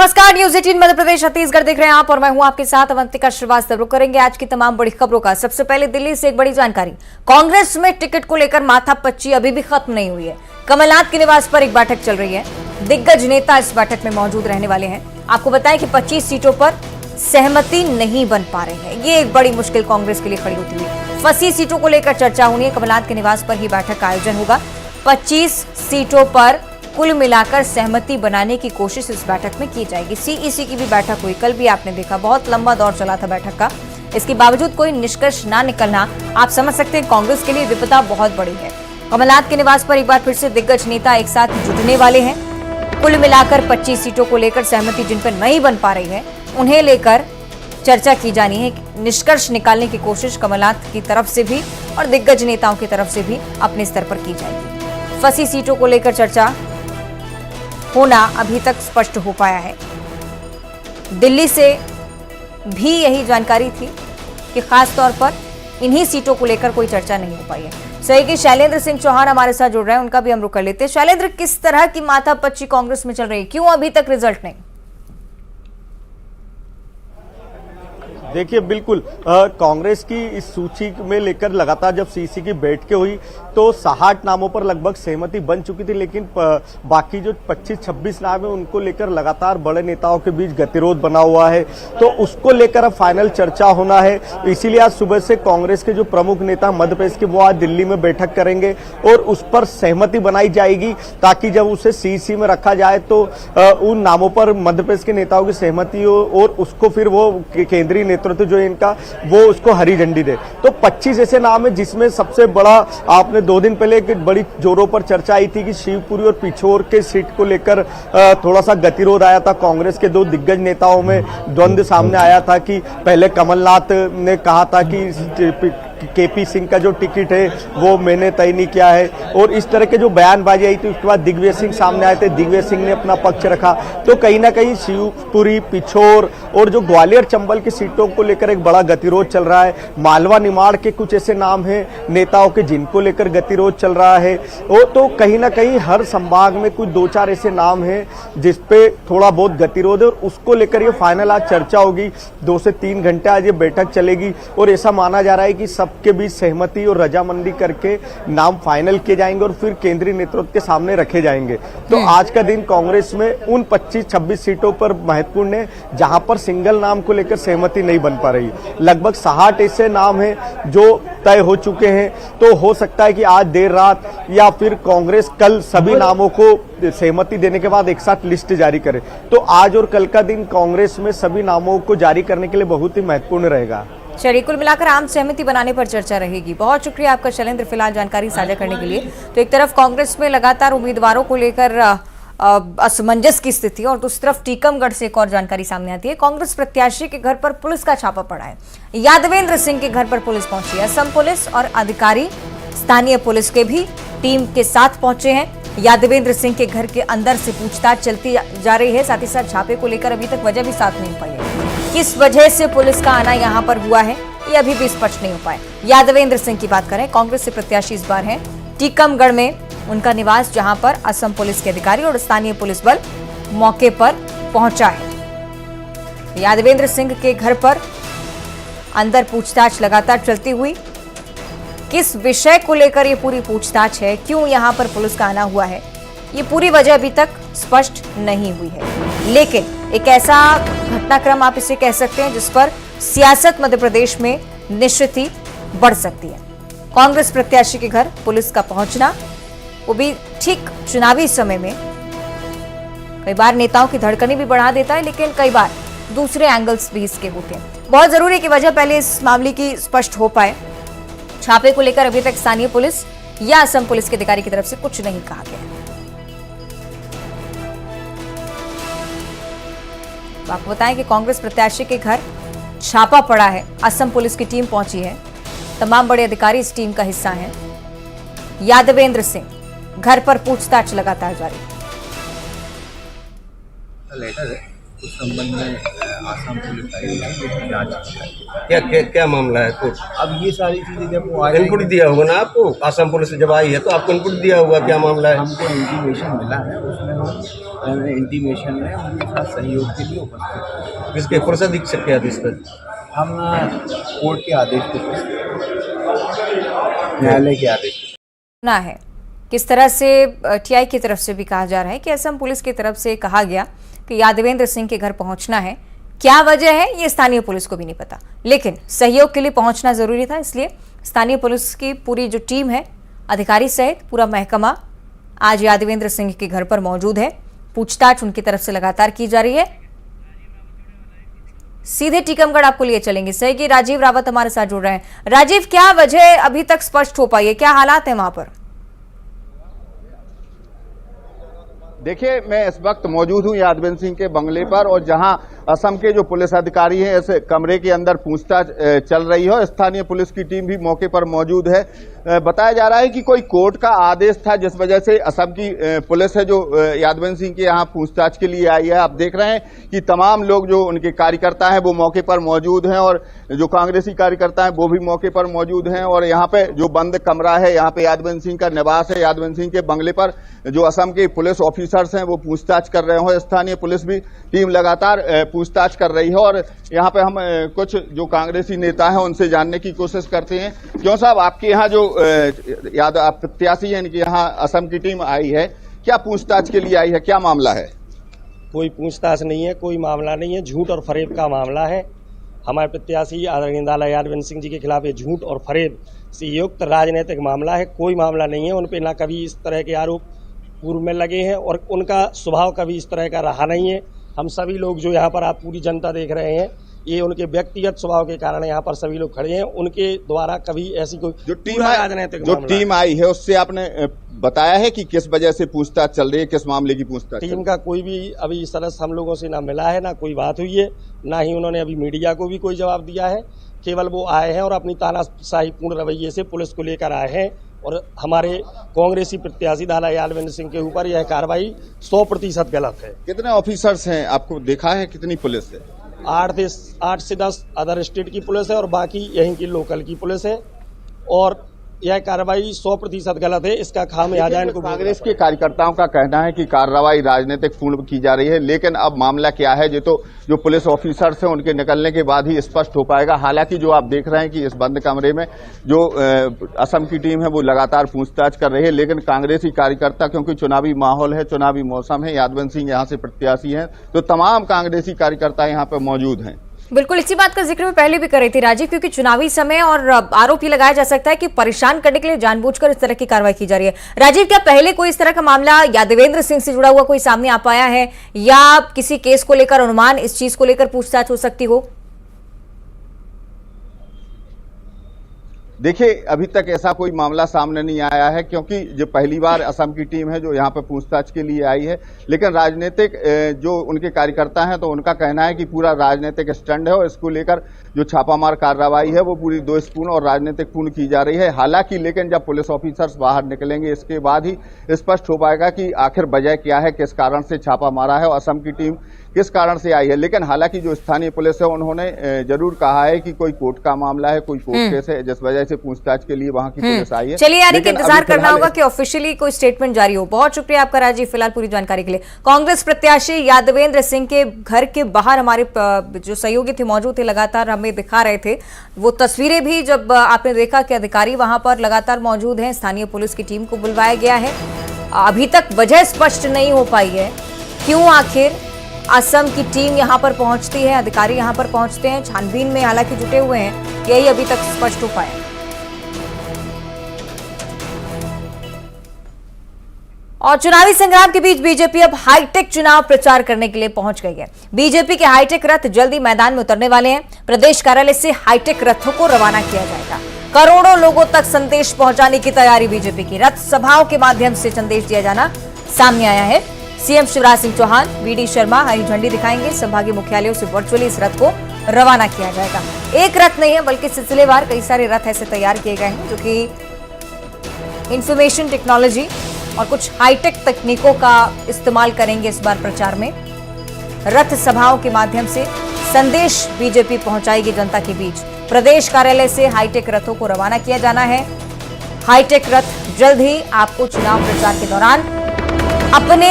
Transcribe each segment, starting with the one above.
नमस्कार, न्यूज 18 मध्य प्रदेश छत्तीसगढ़ देख रहे हैं आप और मैं हूं आपके साथ अवंतिका श्रीवास्तव। रुक करेंगे आज की तमाम बड़ी खबरों का। सबसे पहले दिल्ली से एक बड़ी जानकारी। कांग्रेस में टिकट को लेकर माथापच्ची अभी भी खत्म नहीं हुई है। कमलनाथ के निवास पर एक बैठक चल रही है। दिग्गज नेता इस बैठक में मौजूद रहने वाले हैं। आपको बताएं कि 25 सीटों पर सहमति नहीं बन पा रही है। ये एक बड़ी मुश्किल कांग्रेस के लिए खड़ी होती है। फंसी सीटों को लेकर चर्चा होनी है। कमलनाथ के निवास पर ही बैठक का आयोजन होगा। 25 सीटों पर कुल मिलाकर सहमति बनाने की कोशिश इस बैठक में की जाएगी। सीईसी की भी बैठक हुई, कल भी आपने देखा, बहुत लंबा दौर चला था बैठक का। इसके बावजूद कोई निष्कर्ष ना निकलना, आप समझ सकते हैं कांग्रेस के लिए विपदा बहुत बड़ी है। कमलनाथ के निवास पर एक बार फिर से दिग्गज नेता एक साथ जुटने वाले हैं। कुल मिलाकर 25 सीटों को लेकर सहमति जिन पर नहीं बन पा रही है, उन्हें लेकर चर्चा की जानी है। निष्कर्ष निकालने की कोशिश कमलनाथ की तरफ से भी और दिग्गज नेताओं की तरफ से भी अपने स्तर पर की जाएगी। फंसी सीटों को लेकर चर्चा होना अभी तक स्पष्ट हो पाया है। दिल्ली से भी यही जानकारी थी कि खास तौर पर इन्हीं सीटों को लेकर कोई चर्चा नहीं हो पाई है। सही कि शैलेंद्र सिंह चौहान हमारे साथ जुड़ रहे हैं, उनका भी हम रुख कर लेते हैं। शैलेंद्र, किस तरह की माथापच्ची कांग्रेस में चल रही है, क्यों अभी तक रिजल्ट नहीं? देखिए, बिल्कुल कांग्रेस की इस सूची में लेकर लगातार जब सीसी की बैठकें हुई तो 60 नामों पर लगभग सहमति बन चुकी थी, लेकिन बाकी जो 25-26 नाम है उनको लेकर लगातार बड़े नेताओं के बीच गतिरोध बना हुआ है। तो उसको लेकर अब फाइनल चर्चा होना है। इसीलिए आज सुबह से कांग्रेस के जो प्रमुख नेता मध्य प्रदेश के, वो आज दिल्ली में बैठक करेंगे और उस पर सहमति बनाई जाएगी, ताकि जब उसे सीसी में रखा जाए तो उन नामों पर मध्य प्रदेश के नेताओं की सहमति हो और उसको फिर वो केंद्रीय नेतृत्व जो इनका वो उसको हरी झंडी दे। तो 25 ऐसे नाम है, जिसमें सबसे बड़ा, आपने 2 दिन पहले एक बड़ी जोरों पर चर्चा आई थी कि शिवपुरी और पिछोर के सीट को लेकर थोड़ा सा गतिरोध आया था। कांग्रेस के 2 दिग्गज नेताओं में द्वंद्व सामने आया था कि पहले कमलनाथ ने कहा था कि केपी सिंह का जो टिकट है वो मैंने तय नहीं किया है, और इस तरह के जो बयानबाजी आई थी। उसके बाद दिग्विजय सिंह सामने आए थे, दिग्विजय सिंह ने अपना पक्ष रखा। तो कहीं ना कहीं शिवपुरी, पिछोर और जो ग्वालियर चंबल की सीटों को लेकर एक बड़ा गतिरोध चल रहा है। मालवा निमाड़ के कुछ ऐसे नाम हैं नेताओं के जिनको लेकर गतिरोध चल रहा है। और तो कहीं ना कहीं हर संभाग में कुछ 2-4 ऐसे नाम हैं जिसपे थोड़ा बहुत गतिरोध है, और उसको लेकर ये फाइनल आज चर्चा होगी। 2 से 3 घंटे आज ये बैठक चलेगी और ऐसा माना जा रहा है कि सबके बीच सहमति और रजामंदी करके नाम फाइनल किए जाएंगे और फिर केंद्रीय नेतृत्व के सामने रखे जाएंगे। तो आज का दिन कांग्रेस में उन 25-26 सीटों पर महत्वपूर्ण है जहां पर सिंगल नाम को लेकर सहमति नहीं बन पा रही। लगभग 60 ऐसे नाम हैं जो तय हो चुके हैं। तो हो सकता है कि आज देर रात या फिर कांग्रेस कल सभी नामों को सहमति देने के बाद एक साथ लिस्ट जारी करे। तो आज और कल का दिन कांग्रेस में सभी नामों को जारी करने के लिए बहुत ही महत्वपूर्ण रहेगा। चलिए, कुल मिलाकर आम सहमति बनाने पर चर्चा रहेगी। बहुत शुक्रिया आपका शैलेंद्र, फिलहाल जानकारी साझा करने के लिए। तो एक तरफ कांग्रेस में लगातार उम्मीदवारों को लेकर असमंजस की स्थिति, और दूसरी तरफ टीकमगढ़ से एक और जानकारी सामने आती है। कांग्रेस प्रत्याशी के घर पर पुलिस का छापा पड़ा है। यादवेंद्र सिंह के घर पर पुलिस पहुंची है। असम पुलिस और अधिकारी स्थानीय पुलिस के भी टीम के साथ पहुंचे हैं। यादवेंद्र सिंह के घर के अंदर से पूछताछ चलती जा रही है। साथ ही साथ छापे को लेकर अभी तक वजह भी साथ नहीं पाई है। किस वजह से पुलिस का आना यहां पर हुआ है, ये अभी भी स्पष्ट नहीं हो पाए। यादवेंद्र सिंह की बात करें, कांग्रेस से प्रत्याशी इस बार हैं टीकमगढ़ में उनका निवास, जहां पर असम पुलिस के अधिकारी और स्थानीय पुलिस बल मौके पर पहुंचा है। यादवेंद्र सिंह के घर पर अंदर पूछताछ लगातार चलती हुई। किस विषय को लेकर ये पूरी पूछताछ है, क्यों यहां पर पुलिस का आना हुआ है, ये पूरी वजह अभी तक स्पष्ट नहीं हुई है। लेकिन एक ऐसा घटनाक्रम आप इसे कह सकते हैं जिस पर सियासत मध्य प्रदेश में निश्चित ही बढ़ सकती है। कांग्रेस प्रत्याशी के घर पुलिस का पहुंचना, वो भी ठीक चुनावी समय में, कई बार नेताओं की धड़कनें भी बढ़ा देता है, लेकिन कई बार दूसरे एंगल्स भी इसके होते हैं। बहुत जरूरी है कि वजह पहले इस मामले की स्पष्ट हो पाए। छापे को लेकर अभी तक स्थानीय पुलिस या असम पुलिस के अधिकारी की तरफ से कुछ नहीं कहा गया है। तो आपको बताएं कि कांग्रेस प्रत्याशी के घर छापा पड़ा है। असम पुलिस की टीम पहुंची है। तमाम बड़े अधिकारी इस टीम का हिस्सा हैं। यादवेंद्र सिंह घर पर पूछताछ लगातार जारी। लेटर है उस संबंध में आसाम पुलिस आई है जो कि जांच की जा रही है। क्या क्या क्या मामला है? तो अब ये सारी चीज़ें जब वो आ इनपुट जाएंगी, दिया होगा ना आपको, आसाम पुलिस से जब आई है तो आपको इनपुट दिया होगा क्या मामला है? हमको इंटीमेशन मिला है, उसमें हम इंटीमेशन में उनके साथ सहयोग के लिए उपस्थित हैं। किसके पुलिस अधीक्षक के आदेश पर? हम कोर्ट के आदेश पे उपस्थित हैं, न्यायालय के आदेश पे। ना है किस तरह से टीआई की तरफ से भी कहा जा रहा है कि असम पुलिस की तरफ से कहा गया कि यादवेंद्र सिंह के घर पहुंचना है। क्या वजह है ये स्थानीय पुलिस को भी नहीं पता, लेकिन सहयोग के लिए पहुंचना जरूरी था, इसलिए स्थानीय पुलिस की पूरी जो टीम है, अधिकारी सहित पूरा महकमा आज यादवेंद्र सिंह के घर पर मौजूद है। पूछताछ उनकी तरफ से लगातार की जा रही है। सीधे टीकमगढ़ आपको लिए चलेंगे, सहयोगी राजीव रावत हमारे साथ जुड़ रहे हैं। राजीव, क्या वजह अभी तक स्पष्ट हो पाई है, क्या हालात है वहां पर? देखिए, मैं इस वक्त मौजूद हूं यादवेंद्र सिंह के बंगले पर, और जहां असम के जो पुलिस अधिकारी हैं इस कमरे के अंदर पूछताछ चल रही है। स्थानीय पुलिस की टीम भी मौके पर मौजूद है। बताया जा रहा है कि कोई कोर्ट का आदेश था जिस वजह से असम की पुलिस है जो यादवेंद्र सिंह के यहाँ पूछताछ के लिए आई है। आप देख रहे हैं कि तमाम लोग जो उनके कार्यकर्ता हैं वो मौके पर मौजूद हैं, और जो कांग्रेसी कार्यकर्ता हैं वो भी मौके पर मौजूद हैं। और यहाँ पे जो बंद कमरा है, यहाँ पे यादवेंद्र सिंह का निवास है। यादवेंद्र सिंह के बंगले पर जो असम के पुलिस ऑफिसर्स हैं वो पूछताछ कर रहे हो। स्थानीय पुलिस भी टीम लगातार पूछताछ कर रही है, और यहाँ पे हम कुछ जो कांग्रेसी नेता हैं उनसे जानने की कोशिश करते हैं। क्यों साहब, आपके यहाँ जो आप प्रत्याशी हैं, इनके यहाँ असम की टीम आई है, क्या पूछताछ के लिए आई है, क्या मामला है? कोई पूछताछ नहीं है, कोई मामला नहीं है, झूठ और फरेब का मामला है। हमारे प्रत्याशी आदरणीय लाला यादवेंद्र सिंह जी के खिलाफ ये झूठ और फरेब से युक्त राजनीतिक मामला है। कोई मामला नहीं है, उन पे ना कभी इस तरह के आरोप पूर्व में लगे हैं और उनका स्वभाव कभी इस तरह का रहा नहीं है। हम सभी लोग जो यहाँ पर आप पूरी जनता देख रहे हैं, ये उनके व्यक्तिगत स्वभाव के कारण यहाँ पर सभी लोग खड़े हैं। उनके द्वारा कभी ऐसी कोई जो टीम आई है उससे आपने बताया है कि किस वजह से पूछताछ चल रही है, किस मामले की पूछताछ? टीम का कोई भी अभी सदस्य हम लोगों से ना मिला है, ना कोई बात हुई है, ना ही उन्होंने अभी मीडिया को भी कोई जवाब दिया है। केवल वो आए हैं और अपनी तानाशाही पूर्ण रवैये से पुलिस को लेकर आए हैं, और हमारे कांग्रेसी प्रत्याशी लाला यादवेंद्र सिंह के ऊपर यह कार्रवाई 100% गलत है। कितने ऑफिसर्स हैं, आपको देखा है, कितनी पुलिस है? 8 से 10 अदर स्टेट की पुलिस है और बाकी यहीं की लोकल की पुलिस है, और यह कार्रवाई 100% गलत है। इसका खामियाजा इनको कांग्रेस के कार्यकर्ताओं का कहना है कि कार्रवाई राजनीतिक पूर्ण की जा रही है, लेकिन अब मामला क्या है ये तो जो पुलिस ऑफिसर्स हैं उनके निकलने के बाद ही स्पष्ट हो पाएगा। हालांकि जो आप देख रहे हैं कि इस बंद कमरे में जो असम की टीम है वो लगातार पूछताछ कर रही है, लेकिन कांग्रेसी कार्यकर्ता, क्योंकि चुनावी माहौल है, चुनावी मौसम है, यादवेंद्र सिंह यहाँ से प्रत्याशी हैं, तो तमाम कांग्रेसी कार्यकर्ता यहाँ पर मौजूद हैं। बिल्कुल, इसी बात का जिक्र मैं पहले भी कर रही थी राजीव, क्योंकि चुनावी समय और आरोप ये लगाया जा सकता है कि परेशान करने के लिए जानबूझकर इस तरह की कार्रवाई की जा रही है। राजीव, क्या पहले कोई इस तरह का मामला यादवेंद्र सिंह से जुड़ा हुआ कोई सामने आ पाया है, या किसी केस को लेकर अनुमान इस चीज को लेकर पूछताछ हो सकती हो? देखिए, अभी तक ऐसा कोई मामला सामने नहीं आया है, क्योंकि जो पहली बार असम की टीम है जो यहाँ पर पूछताछ के लिए आई है। लेकिन राजनीतिक जो उनके कार्यकर्ता हैं तो उनका कहना है कि पूरा राजनीतिक स्टंट है, और इसको लेकर जो छापामार कार्रवाई है वो पूरी दोषपूर्ण और राजनीतिक पूर्ण की जा रही है। हालांकि लेकिन जब पुलिस ऑफिसर्स बाहर निकलेंगे इसके बाद ही स्पष्ट हो पाएगा कि आखिर वजह क्या है, किस कारण से छापा मारा है और असम की टीम किस कारण से आई है। लेकिन हालांकि जो स्थानीय पुलिस है उन्होंने जरूर कहा है कि कोई कोर्ट का मामला है, कोई कोर्ट केस है, जिस वजह से पूछताछ के लिए वहां की पुलिस आई है। चलिए, यानी कि इंतजार करना होगा कि ऑफिशियली कोई स्टेटमेंट जारी हो। बहुत शुक्रिया आपका राजीव, फिलहाल पूरी जानकारी के लिए। कांग्रेस प्रत्याशी यादवेंद्र सिंह के घर के बाहर हमारे जो सहयोगी थे मौजूद थे, लगातार हमें दिखा रहे थे वो तस्वीरें भी, जब आपने देखा कि अधिकारी वहां पर लगातार मौजूद हैं। स्थानीय पुलिस की टीम को बुलवाया गया है। अभी तक वजह स्पष्ट नहीं हो पाई है, क्यों आखिर असम की टीम यहां पर पहुंचती है, अधिकारी यहां पर पहुंचते हैं, छानबीन में हालांकि जुटे हुए हैं, यही अभी तक स्पष्ट हो पाया। और चुनावी संग्राम के बीच बीजेपी अब हाईटेक चुनाव प्रचार करने के लिए पहुंच गई है। बीजेपी के हाईटेक रथ जल्दी मैदान में उतरने वाले हैं। प्रदेश कार्यालय से हाईटेक रथों को रवाना किया जाएगा। करोड़ों लोगों तक संदेश पहुंचाने की तैयारी बीजेपी की। रथ सभाओं के माध्यम से संदेश दिया जाना सामने आया है। सीएम शिवराज सिंह चौहान, वीडी शर्मा हरी झंडी दिखाएंगे। संभागीय मुख्यालयों से वर्चुअली इस रथ को रवाना किया जाएगा। एक रथ नहीं है बल्कि सिलसिलेवार कई सारे रथ ऐसे तैयार किए गए हैं जो कि इंफॉर्मेशन टेक्नोलॉजी और कुछ हाईटेक तकनीकों का इस्तेमाल करेंगे इस बार प्रचार में। रथ सभाओं के माध्यम से संदेश बीजेपी पहुंचाएगी जनता के बीच। प्रदेश कार्यालय से हाईटेक रथों को रवाना किया जाना है। हाईटेक रथ जल्द ही आपको चुनाव प्रचार के दौरान अपने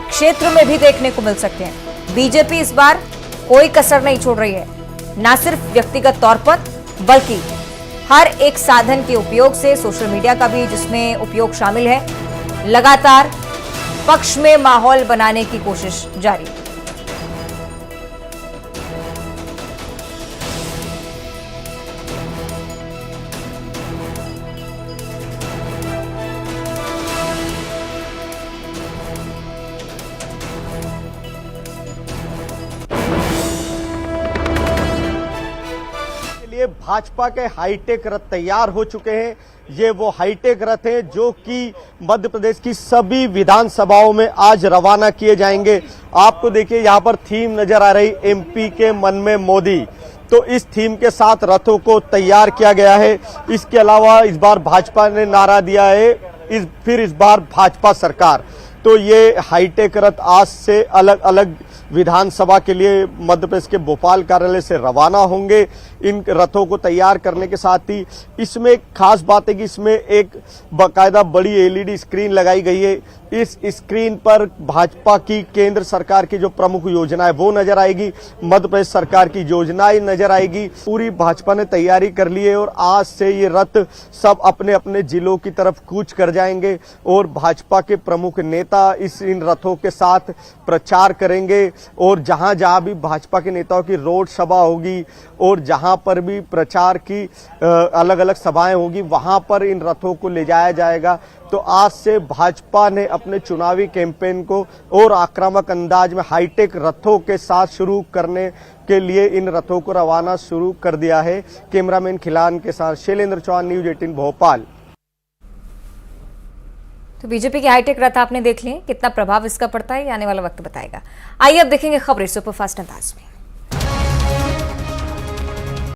क्षेत्र में भी देखने को मिल सकते हैं। बीजेपी इस बार कोई कसर नहीं छोड़ रही है, न सिर्फ व्यक्तिगत तौर पर बल्कि हर एक साधन के उपयोग से, सोशल मीडिया का भी जिसमें उपयोग शामिल है। लगातार पक्ष में माहौल बनाने की कोशिश जारी है। भाजपा के हाईटेक रथ तैयार हो चुके हैं। ये वो हाईटेक रथ हैं जो कि मध्य प्रदेश की सभी विधानसभाओं में आज रवाना किए जाएंगे। आपको देखिए यहाँ पर थीम नजर आ रही, एमपी के मन में मोदी। तो इस थीम के साथ रथों को तैयार किया गया है। इसके अलावा इस बार भाजपा ने नारा दिया है, इस बार भाजपा सरकार। तो ये हाईटेक रथ आज से अलग अलग विधानसभा के लिए मध्य प्रदेश के भोपाल कार्यालय से रवाना होंगे। इन रथों को तैयार करने के साथ ही इसमें एक खास बात है कि इसमें एक बाकायदा बड़ी एलईडी स्क्रीन लगाई गई है। इस स्क्रीन पर भाजपा की केंद्र सरकार की जो प्रमुख योजना है वो नजर आएगी, मध्य प्रदेश सरकार की योजनाएं नजर आएगी। पूरी भाजपा ने तैयारी कर ली है और आज से ये रथ सब अपने अपने जिलों की तरफ कूच कर जाएंगे और भाजपा के प्रमुख नेता इन रथों के साथ प्रचार करेंगे। और जहां जहां भी भाजपा के नेताओं की रोड सभा होगी और जहां पर भी प्रचार की अलग अलग सभाएं होगी, वहां पर इन रथों को ले जाया जाएगा। तो आज से भाजपा ने अपने चुनावी कैंपेन को और आक्रामक अंदाज में हाईटेक रथों के साथ शुरू करने के लिए इन रथों को रवाना शुरू कर दिया है। कैमरामैन खिलान के साथ शैलेंद्र चौहान, न्यूज 18 भोपाल। तो बीजेपी के हाईटेक रथ आपने देख लिए, कितना प्रभाव इसका पड़ता है ये आने वाला वक्त बताएगा। आइए अब देखेंगे खबरें सुपरफास्ट अंदाज में।